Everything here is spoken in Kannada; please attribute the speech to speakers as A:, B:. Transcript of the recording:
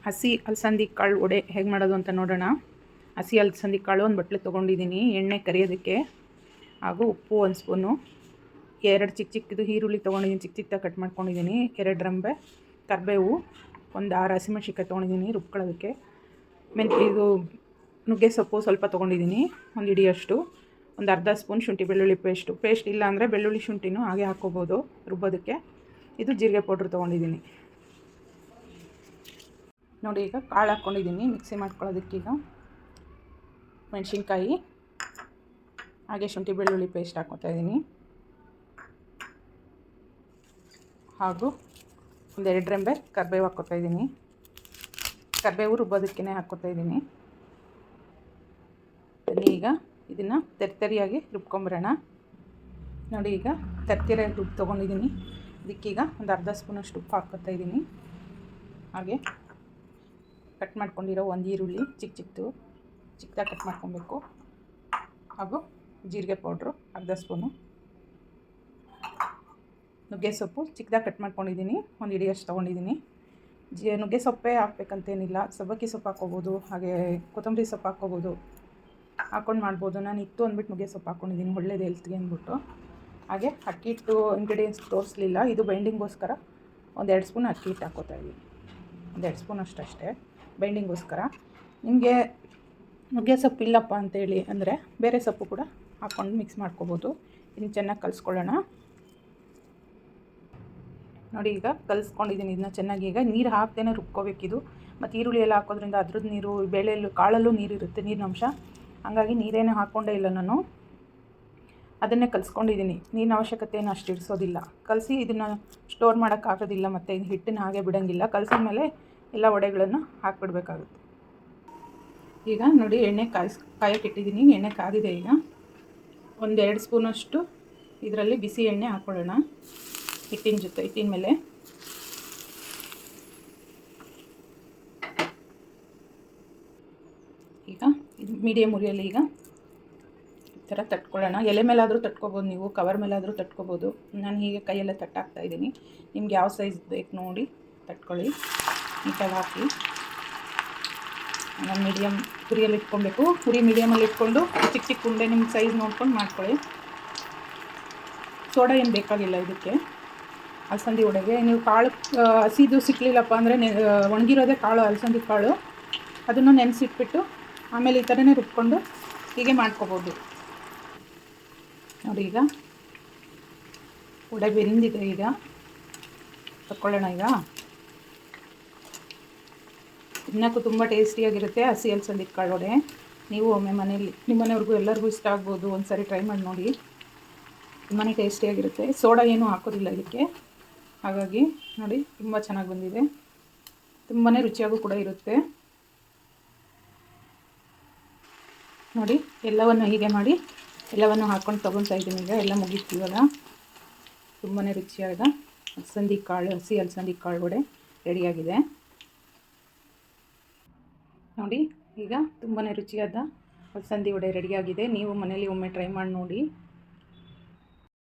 A: ಹಸಿ ಅಲಸಂದಿ ಕಾಳು ವಡೆ ಹೇಗೆ ಮಾಡೋದು ಅಂತ ನೋಡೋಣ. ಹಸಿ ಅಲಸಂದಿ ಕಾಳು ಒಂದು ಬಟ್ಲು ತೊಗೊಂಡಿದ್ದೀನಿ, ಎಣ್ಣೆ ಕರಿಯೋದಕ್ಕೆ, ಹಾಗೂ ಉಪ್ಪು 1 ಸ್ಪೂನು, 2 ಚಿಕ್ಕ ಚಿಕ್ಕದು ಈರುಳ್ಳಿ ತೊಗೊಂಡಿದ್ದೀನಿ, ಚಿಕ್ಕ ಚಿಕ್ಕದಾಗಿ ಕಟ್ ಮಾಡ್ಕೊಂಡಿದ್ದೀನಿ, 2 ರಂಬೆ ಕರಿಬೇವು, ಒಂದು 6 ಹಸಿಮೆಣ್ಸಿನ್ಕಾಯಿ ತೊಗೊಂಡಿದ್ದೀನಿ ರುಬ್ಕೊಳ್ಳೋದಕ್ಕೆ, ಇದು ನುಗ್ಗೆ ಸೊಪ್ಪು ಸ್ವಲ್ಪ ತೊಗೊಂಡಿದ್ದೀನಿ, ಒಂದು ಹಿಡಿಯಷ್ಟು, ಒಂದು ಅರ್ಧ ಸ್ಪೂನ್ ಶುಂಠಿ ಬೆಳ್ಳುಳ್ಳಿ ಪೇಸ್ಟ್ ಇಲ್ಲ ಅಂದರೆ ಬೆಳ್ಳುಳ್ಳಿ ಶುಂಠಿನೂ ಹಾಗೆ ಹಾಕ್ಕೋಬೋದು ರುಬ್ಬೋದಕ್ಕೆ. ಇದು ಜೀರಿಗೆ ಪೌಡ್ರ್ ತೊಗೊಂಡಿದ್ದೀನಿ ನೋಡಿ. ಈಗ ಕಾಳು ಹಾಕ್ಕೊಂಡಿದ್ದೀನಿ ಮಿಕ್ಸಿ ಮಾಡ್ಕೊಳ್ಳೋದಕ್ಕೀಗ. ಮೆಣಸಿನ್ಕಾಯಿ ಹಾಗೆ ಶುಂಠಿ ಬೆಳ್ಳುಳ್ಳಿ ಪೇಸ್ಟ್ ಹಾಕ್ಕೊತಾಯಿದ್ದೀನಿ, ಹಾಗೂ ಒಂದು 2 ರೆಂಬೆ ಕರಿಬೇವು ಹಾಕ್ಕೊತಾಯಿದ್ದೀನಿ. ಕರಿಬೇವು ರುಬ್ಬೋದಕ್ಕೇ ಹಾಕ್ಕೊತಾಯಿದ್ದೀನಿ. ಈಗ ಇದನ್ನು ತರಿಯಾಗಿ ರುಬ್ಕೊಂಬರೋಣ ನೋಡಿ. ಈಗ ತರಿಯಾಗಿ ರುಬ್ಬಿ ತೊಗೊಂಡಿದ್ದೀನಿ. ಇದಕ್ಕೀಗ ಒಂದು ಅರ್ಧ ಸ್ಪೂನಷ್ಟು ಉಪ್ಪು ಹಾಕ್ಕೊತಾಯಿದ್ದೀನಿ. ಹಾಗೆ ಕಟ್ ಮಾಡ್ಕೊಂಡಿರೋ ಒಂದು ಈರುಳ್ಳಿ ಚಿಕ್ಕದಾಗಿ ಕಟ್ ಮಾಡ್ಕೊಬೇಕು, ಹಾಗೂ ಜೀರಿಗೆ ಪೌಡ್ರು ಅರ್ಧ ಸ್ಪೂನು, ನುಗ್ಗೆ ಸೊಪ್ಪು ಚಿಕ್ಕದಾಗಿ ಕಟ್ ಮಾಡ್ಕೊಂಡಿದ್ದೀನಿ, ಒಂದು ಹಿಡಿಯಷ್ಟು ತೊಗೊಂಡಿದ್ದೀನಿ. ನುಗ್ಗೆ ಸೊಪ್ಪೇ ಹಾಕ್ಬೇಕಂತೇನಿಲ್ಲ, ಸಬ್ಬಕ್ಕಿ ಸೊಪ್ಪು ಹಾಕ್ಕೋಬೋದು, ಹಾಗೆ ಕೊತ್ತಂಬರಿ ಸೊಪ್ಪು ಹಾಕ್ಕೋಬೋದು, ಹಾಕ್ಕೊಂಡು ಮಾಡ್ಬೋದು. ನಾನು ಇತ್ತು ಅಂದ್ಬಿಟ್ಟು ನುಗ್ಗೆ ಸೊಪ್ಪು ಹಾಕ್ಕೊಂಡಿದ್ದೀನಿ, ಒಳ್ಳೇದು ಹೆಲ್ತ್ಗೆ ಅಂದ್ಬಿಟ್ಟು. ಹಾಗೆ ಅಕ್ಕಿ ಹಿಟ್ಟು ಇಂಗ್ರೀಡಿಯೆಂಟ್ಸ್ ತೋರಿಸಲಿಲ್ಲ, ಇದು ಬೈಂಡಿಂಗ್ಗೋಸ್ಕರ ಒಂದು 2 ಸ್ಪೂನ್ ಅಕ್ಕಿ ಹಿಟ್ಟು ಹಾಕ್ಕೋತಾಯಿದ್ದೀನಿ, ಒಂದು 2 ಸ್ಪೂನ್ ಅಷ್ಟೇ ಬೈಂಡಿಂಗ್ಗೋಸ್ಕರ. ನಿಮಗೆ ನುಗ್ಗೆ ಸೊಪ್ಪು ಇಲ್ಲಪ್ಪ ಅಂತೇಳಿ ಅಂದರೆ ಬೇರೆ ಸೊಪ್ಪು ಕೂಡ ಹಾಕ್ಕೊಂಡು ಮಿಕ್ಸ್ ಮಾಡ್ಕೋಬೋದು. ಇದನ್ನು ಚೆನ್ನಾಗಿ ಕಲಿಸ್ಕೊಳ್ಳೋಣ ನೋಡಿ. ಈಗ ಕಲಿಸ್ಕೊಂಡಿದ್ದೀನಿ ಇದನ್ನ ಚೆನ್ನಾಗಿ. ಈಗ ನೀರು ಹಾಕ್ತೇನೆ ರುಬ್ಕೋಬೇಕಿದು, ಮತ್ತು ಈರುಳ್ಳಿ ಎಲ್ಲ ಹಾಕೋದ್ರಿಂದ ಅದ್ರದ್ದು ನೀರು, ಬೇಳೆಯಲ್ಲೂ ಕಾಳಲ್ಲೂ ನೀರಿರುತ್ತೆ, ನೀರಿನ ಅಂಶ. ಹಾಗಾಗಿ ನೀರೇನೇ ಹಾಕ್ಕೊಂಡೇ ಇಲ್ಲ ನಾನು, ಅದನ್ನೇ ಕಲಿಸ್ಕೊಂಡಿದ್ದೀನಿ. ನೀರಿನ ಅವಶ್ಯಕತೆ ಏನು ಅಷ್ಟು ಇರಿಸೋದಿಲ್ಲ. ಕಲಸಿ ಇದನ್ನು ಸ್ಟೋರ್ ಮಾಡೋಕ್ಕಾಗೋದಿಲ್ಲ, ಮತ್ತು ಇದು ಹಿಟ್ಟನ್ನು ಹಾಗೆ ಬಿಡೋಂಗಿಲ್ಲ. ಕಲಸಿದ ಮೇಲೆ ಎಲ್ಲ ವಡೆಗಳನ್ನು ಹಾಕಿಬಿಡ್ಬೇಕಾಗುತ್ತೆ. ಈಗ ನೋಡಿ ಎಣ್ಣೆ ಕಾಯಕ್ಕೆ ಇಟ್ಟಿದ್ದೀನಿ, ಎಣ್ಣೆ ಕಾದಿದೆ. ಈಗ ಒಂದು 2 ಸ್ಪೂನಷ್ಟು ಇದರಲ್ಲಿ ಬಿಸಿ ಎಣ್ಣೆ ಹಾಕ್ಕೊಳ್ಳೋಣ ಹಿಟ್ಟಿನ ಮೇಲೆ. ಈಗ ಇದು ಮೀಡಿಯಮ್ ಉರಿಯಲ್ಲಿ ಈಗ ಈ ಥರ ತಟ್ಕೊಳ್ಳೋಣ. ಎಲೆ ಮೇಲಾದರೂ ತಟ್ಕೊಬೋದು, ನೀವು ಕವರ್ ಮೇಲಾದರೂ ತಟ್ಕೊಬೋದು. ನಾನು ಹೀಗೆ ಕೈಯಲ್ಲೇ ತಟ್ಟಾಕ್ತಾಯಿದ್ದೀನಿ. ನಿಮ್ಗೆ ಯಾವ ಸೈಜ್ ಬೇಕು ನೋಡಿ ತಟ್ಕೊಳ್ಳಿ, ನೀಟಾಗಿ ಹಾಕಿ. ನಾನು ಮೀಡಿಯಮ್ ಉರಿಯಲ್ಲಿ ಇಟ್ಕೊಬೇಕು. ಉರಿ ಮೀಡಿಯಮಲ್ಲಿ ಇಟ್ಕೊಂಡು ಚಿಕ್ಕ ಉಂಡೆ ನಿಮ್ಮ ಸೈಜ್ ನೋಡ್ಕೊಂಡು ಮಾಡ್ಕೊಳ್ಳಿ. ಸೋಡಾ ಏನು ಬೇಕಾಗಿಲ್ಲ ಇದಕ್ಕೆ. ಅಲಸಂದಿ ವಡೆಗೆ ನೀವು ಕಾಳು ಹಸಿದು ಸಿಕ್ಕಲಿಲ್ಲಪ್ಪ ಅಂದರೆ ಒಣಗಿರೋದೇ ಕಾಳು, ಅಲಸಂದಿ ಕಾಳು, ಅದನ್ನು ನೆನೆಸಿಟ್ಬಿಟ್ಟು ಆಮೇಲೆ ಈ ಥರನೇ ರುಬ್ಕೊಂಡು ಹೀಗೆ ಮಾಡ್ಕೊಬೋದು ನೋಡಿ. ಈಗ ವಡೆ ಬೆಂದಿದೆ, ಈಗ ತಗೊಳ್ಳೋಣ. ಈಗ ತಿನ್ನೋಕ್ಕೂ ತುಂಬ ಟೇಸ್ಟಿಯಾಗಿರುತ್ತೆ ಹಸಿ ಅಲಸಂದಿ ಕಾಳು ವಡೆ. ನೀವು ಒಮ್ಮೆ ಮನೇಲಿ ನಿಮ್ಮ ಮನೆಯವ್ರಿಗೂ ಎಲ್ಲರಿಗೂ ಇಷ್ಟ ಆಗ್ಬೋದು, ಒಂದು ಸಾರಿ ಟ್ರೈ ಮಾಡಿ ನೋಡಿ. ತುಂಬಾ ಟೇಸ್ಟಿಯಾಗಿರುತ್ತೆ. ಸೋಡಾ ಏನೂ ಹಾಕೋದಿಲ್ಲ ಇದಕ್ಕೆ, ಹಾಗಾಗಿ ನೋಡಿ ತುಂಬ ಚೆನ್ನಾಗಿ ಬಂದಿದೆ, ತುಂಬಾ ರುಚಿಯಾಗೂ ಕೂಡ ಇರುತ್ತೆ ನೋಡಿ. ಎಲ್ಲವನ್ನು ಹೀಗೆ ಮಾಡಿ ಎಲ್ಲವನ್ನು ಹಾಕ್ಕೊಂಡು ತೊಗೊತಾ ಇದ್ದೀನಿ. ಈಗ ಎಲ್ಲ ಮುಗಿಸ್ತೀವಲ್ಲ, ತುಂಬಾ ರುಚಿಯಾದ ಅಲಸಂದಿ ಕಾಳು, ಹಸಿ ಅಲಸಂದಿ ಕಾಳು ವಡೆ ರೆಡಿಯಾಗಿದೆ ನೋಡಿ. ಈಗ ತುಂಬಾ ರುಚಿಯಾದ ಅಲಸಂದಿ ವಡೆ ರೆಡಿಯಾಗಿದೆ. ನೀವು ಮನೇಲಿ ಒಮ್ಮೆ ಟ್ರೈ ಮಾಡಿ ನೋಡಿ.